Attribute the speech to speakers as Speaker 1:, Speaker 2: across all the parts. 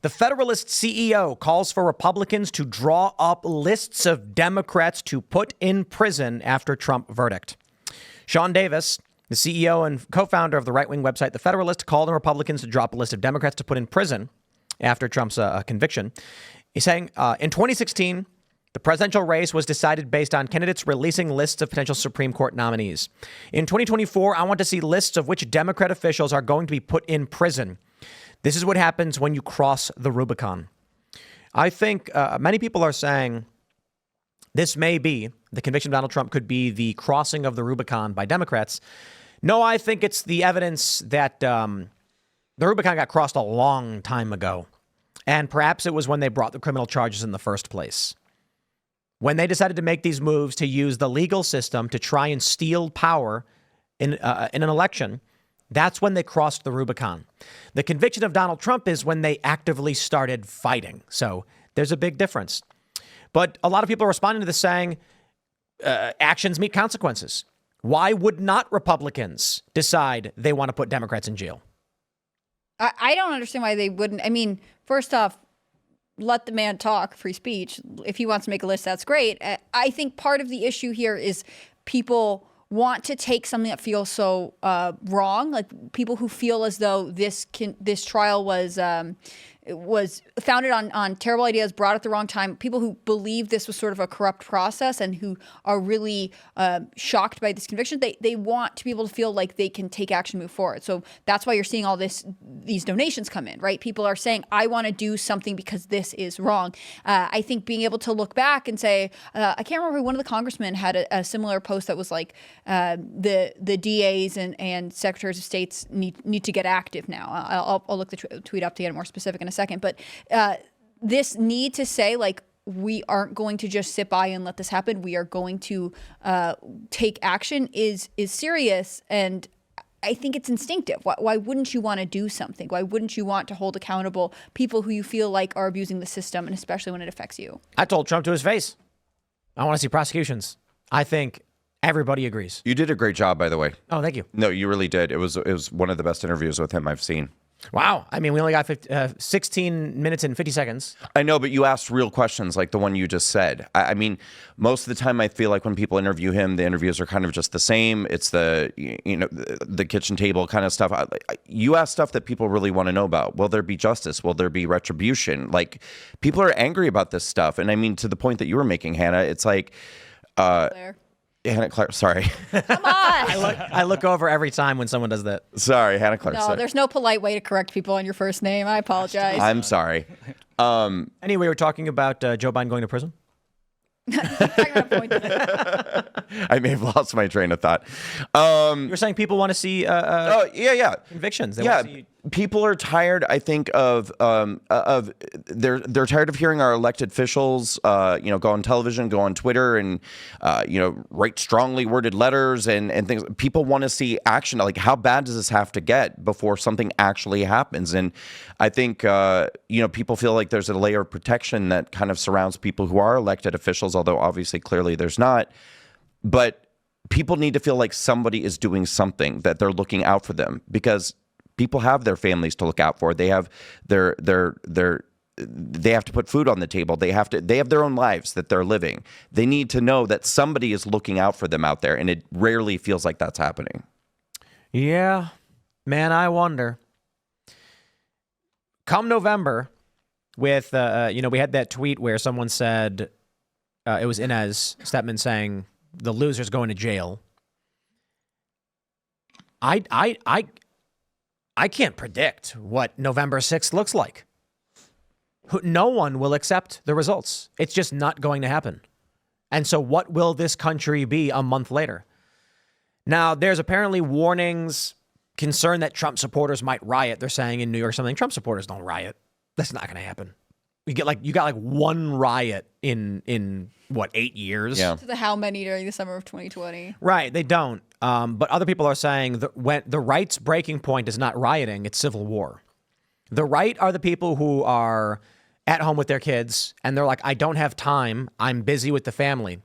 Speaker 1: The Federalist CEO calls for Republicans to draw up lists of Democrats to put in prison after Trump verdict. Sean Davis, the CEO and co-founder of the right-wing website The Federalist, called on Republicans to drop a list of Democrats to put in prison after Trump's conviction. He's saying in 2016, the presidential race was decided based on candidates releasing lists of potential Supreme Court nominees. In 2024, I want to see lists of which Democrat officials are going to be put in prison. This is what happens when you cross the Rubicon. I think many people are saying this may be, the conviction of Donald Trump could be the crossing of the Rubicon by Democrats. No, I think it's the evidence that the Rubicon got crossed a long time ago. And perhaps it was when they brought the criminal charges in the first place. When they decided to make these moves to use the legal system to try and steal power in an election, that's when they crossed the Rubicon. The conviction of Donald Trump is when they actively started fighting. So there's a big difference. But a lot of people are responding to this saying actions meet consequences. Why would not Republicans decide they want to put Democrats in jail?
Speaker 2: I don't understand why they wouldn't. I mean, first off, let the man talk, free speech. If he wants to make a list, that's great. I think part of the issue here is people want to take something that feels so wrong, like people who feel as though this trial was founded on terrible ideas, brought at the wrong time. People who believe this was sort of a corrupt process and who are really shocked by this conviction, they want to be able to feel like they can take action, move forward. So that's why you're seeing all these donations come in, right? People are saying, I want to do something because this is wrong. I think being able to look back and say, I can't remember, one of the congressmen had a similar post that was like, the DAs and secretaries of states need to get active now. I'll look the tweet up to get it more specific in a second. But this need to say, like, we aren't going to just sit by and let this happen. We are going to take action is serious. And I think it's instinctive. Why wouldn't you want to do something? Why wouldn't you want to hold accountable people who you feel like are abusing the system, and especially when it affects you?
Speaker 1: I told Trump to his face, I want to see prosecutions. I think everybody agrees.
Speaker 3: You did a great job, by the way.
Speaker 1: Oh, thank you.
Speaker 3: No, you really did. It was one of the best interviews with him I've seen.
Speaker 1: Wow. I mean, we only got 16 minutes and 50 seconds.
Speaker 3: I know, but you asked real questions like the one you just said. I mean, most of the time I feel like when people interview him, the interviews are kind of just the same. It's the kitchen table kind of stuff. You ask stuff that people really want to know about. Will there be justice? Will there be retribution? Like, people are angry about this stuff. And I mean, to the point that you were making, Hannah, it's like... Hannah Clark, sorry.
Speaker 2: Come on.
Speaker 1: I look over every time when someone does that.
Speaker 3: Sorry, Hannah Clark.
Speaker 2: No, there's no polite way to correct people on your first name. I apologize.
Speaker 3: I'm sorry.
Speaker 1: Anyway, we're talking about Joe Biden going to prison.
Speaker 3: I may have lost my train of thought.
Speaker 1: You're saying people want to see convictions. They want to see...
Speaker 3: People are tired, I think, of they're tired of hearing our elected officials, go on television, go on Twitter, and write strongly worded letters and things. People want to see action. Like, how bad does this have to get before something actually happens? And I think people feel like there's a layer of protection that kind of surrounds people who are elected officials, although obviously clearly there's not. But people need to feel like somebody is doing something, that they're looking out for them, because people have their families to look out for. They have they have to put food on the table. They have their own lives that they're living. They need to know that somebody is looking out for them out there, and it rarely feels like that's happening.
Speaker 1: Yeah, man, I wonder. Come November, with we had that tweet where someone said it was Inez Stepman saying the loser's going to jail. I can't predict what November 6th looks like. No one will accept the results. It's just not going to happen. And so what will this country be a month later? Now, there's apparently warnings, concern that Trump supporters might riot. They're saying in New York something, Trump supporters don't riot. That's not going to happen. You got one riot in what, 8 years?
Speaker 3: Yeah.
Speaker 2: To the how many during the summer of 2020?
Speaker 1: Right, they don't. But other people are saying that when the right's breaking point is not rioting, it's civil war. The right are the people who are at home with their kids, and they're like, I don't have time. I'm busy with the family.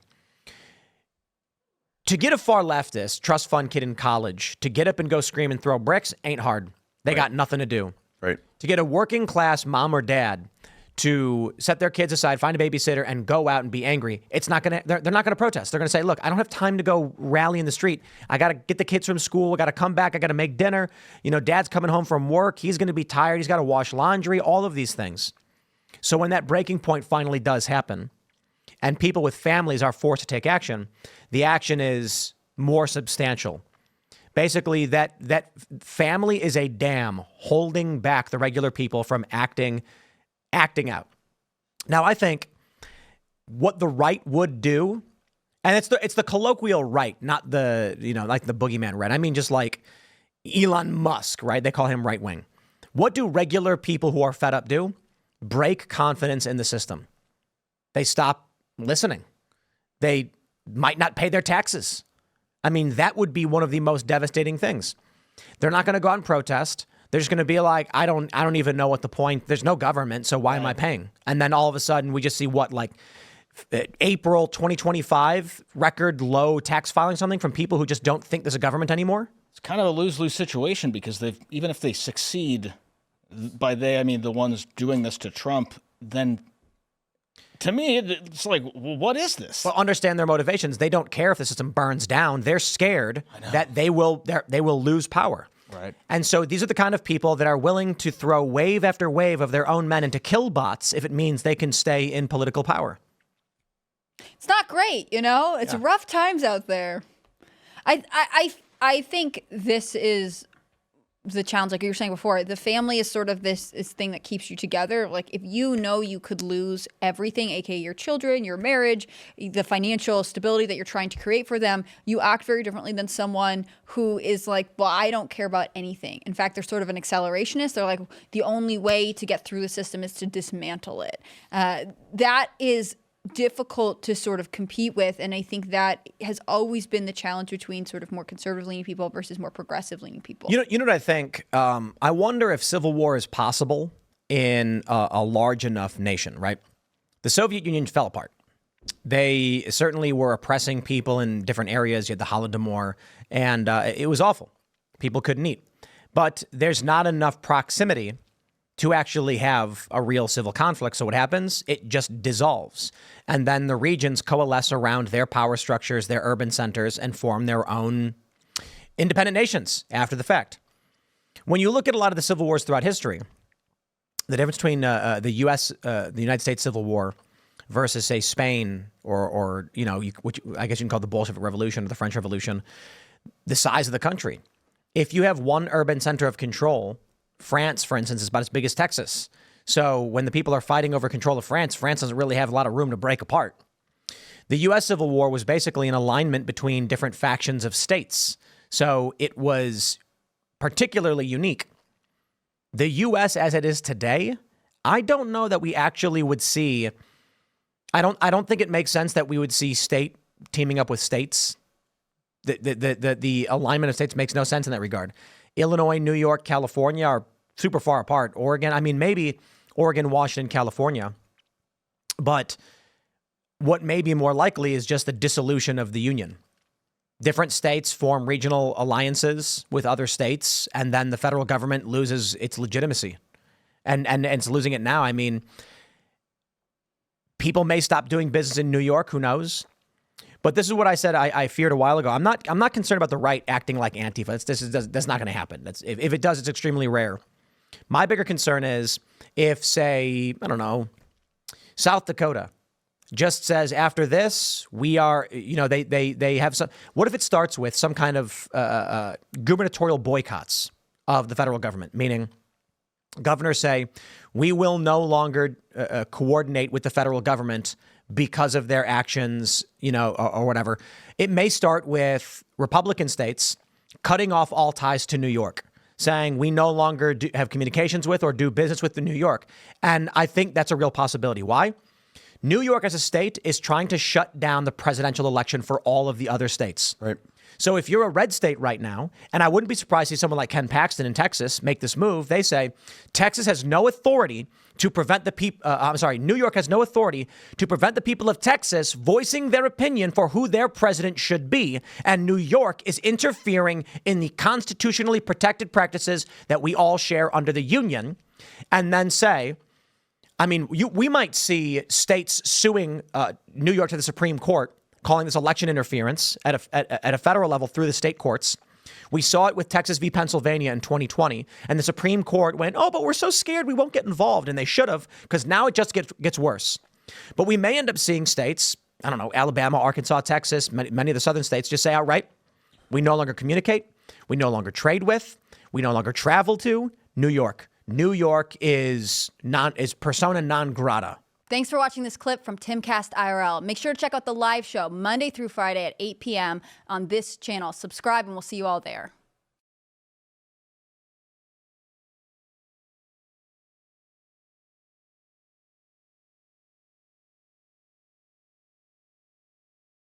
Speaker 1: To get a far leftist, trust fund kid in college to get up and go scream and throw bricks ain't hard. They got nothing to do.
Speaker 3: Right.
Speaker 1: To get a working class mom or dad to set their kids aside, find a babysitter, and go out and be angry, it's not gonna. They're not gonna protest. They're gonna say, "Look, I don't have time to go rally in the street. I gotta get the kids from school. I gotta come back. I gotta make dinner. Dad's coming home from work. He's gonna be tired. He's gotta wash laundry. All of these things." So when that breaking point finally does happen, and people with families are forced to take action, the action is more substantial. Basically, that family is a dam holding back the regular people from acting out. Now, I think what the right would do, and it's the colloquial right, not the, like the boogeyman right. I mean, just like Elon Musk, right? They call him right wing. What do regular people who are fed up do? Break confidence in the system. They stop listening. They might not pay their taxes. I mean, that would be one of the most devastating things. They're not going to go out and protest. They're just going to be like, I don't even know what the point. There's no government, so why am I paying? And then all of a sudden, we just see April 2025 record low tax filing, something from people who just don't think there's a government anymore.
Speaker 4: It's kind of a lose-lose situation because even if they succeed, by they I mean the ones doing this to Trump, then to me it's like, well, what is this?
Speaker 1: Well, understand their motivations. They don't care if the system burns down. They're scared that they will lose power.
Speaker 4: Right.
Speaker 1: And so these are the kind of people that are willing to throw wave after wave of their own men into kill bots if it means they can stay in political power.
Speaker 2: It's not great, It's rough times out there. I think this is the challenge, like you were saying before. The family is sort of this thing that keeps you together. Like if you could lose everything, aka your children, your marriage, the financial stability that you're trying to create for them, you act very differently than someone who is like, well, I don't care about anything. In fact, they're sort of an accelerationist. They're like, the only way to get through the system is to dismantle it. That is difficult to sort of compete with, and I think that has always been the challenge between sort of more conservative leaning people versus more progressive leaning people.
Speaker 1: You know what I think? I wonder if civil war is possible in a large enough nation, right? The Soviet Union fell apart. They certainly were oppressing people in different areas. You had the Holodomor, and it was awful. People couldn't eat. But there's not enough proximity to actually have a real civil conflict. So what happens? It just dissolves. And then the regions coalesce around their power structures, their urban centers, and form their own independent nations after the fact. When you look at a lot of the civil wars throughout history, the difference between the United States Civil War versus, say, Spain or which I guess you can call the Bolshevik Revolution or the French Revolution, the size of the country. If you have one urban center of control, France, for instance, is about as big as Texas. So when the people are fighting over control of France, France doesn't really have a lot of room to break apart. The U.S. Civil War was basically an alignment between different factions of states. So it was particularly unique. The U.S. as it is today, I don't know that we actually would see. I don't think it makes sense that we would see state teaming up with states. The alignment of states makes no sense in that regard. Illinois, New York, California are super far apart. Oregon, I mean, maybe Oregon, Washington, California. But what may be more likely is just the dissolution of the union. Different states form regional alliances with other states, and then the federal government loses its legitimacy. And it's losing it now. I mean, people may stop doing business in New York, who knows? But this is what I said I feared a while ago. I'm not concerned about the right acting like Antifa. That's not going to happen. If it does, it's extremely rare. My bigger concern is if, say, I don't know, South Dakota just says after this, we are, they have some. What if it starts with some kind of gubernatorial boycotts of the federal government, meaning governors say, we will no longer coordinate with the federal government because of their actions, or whatever. It may start with Republican states cutting off all ties to New York, saying we no longer have communications with or do business with New York. And I think that's a real possibility. Why? New York as a state is trying to shut down the presidential election for all of the other states.
Speaker 3: Right.
Speaker 1: So if you're a red state right now, and I wouldn't be surprised to see someone like Ken Paxton in Texas make this move, they say Texas has no authority to prevent the people. New York has no authority to prevent the people of Texas voicing their opinion for who their president should be. And New York is interfering in the constitutionally protected practices that we all share under the Union. And then say, I mean, we might see states suing New York to the Supreme Court, calling this election interference at a federal level through the state courts. We saw it with Texas v. Pennsylvania in 2020, and the Supreme Court went, oh, but we're so scared we won't get involved, and they should have, because now it just gets worse. But we may end up seeing states, I don't know, Alabama, Arkansas, Texas, many of the southern states just say outright, we no longer communicate, we no longer trade with, we no longer travel to New York. New York is persona non grata.
Speaker 2: Thanks for watching this clip from Timcast IRL. Make sure to check out the live show Monday through Friday at 8 p.m. on this channel. Subscribe and we'll see you all there.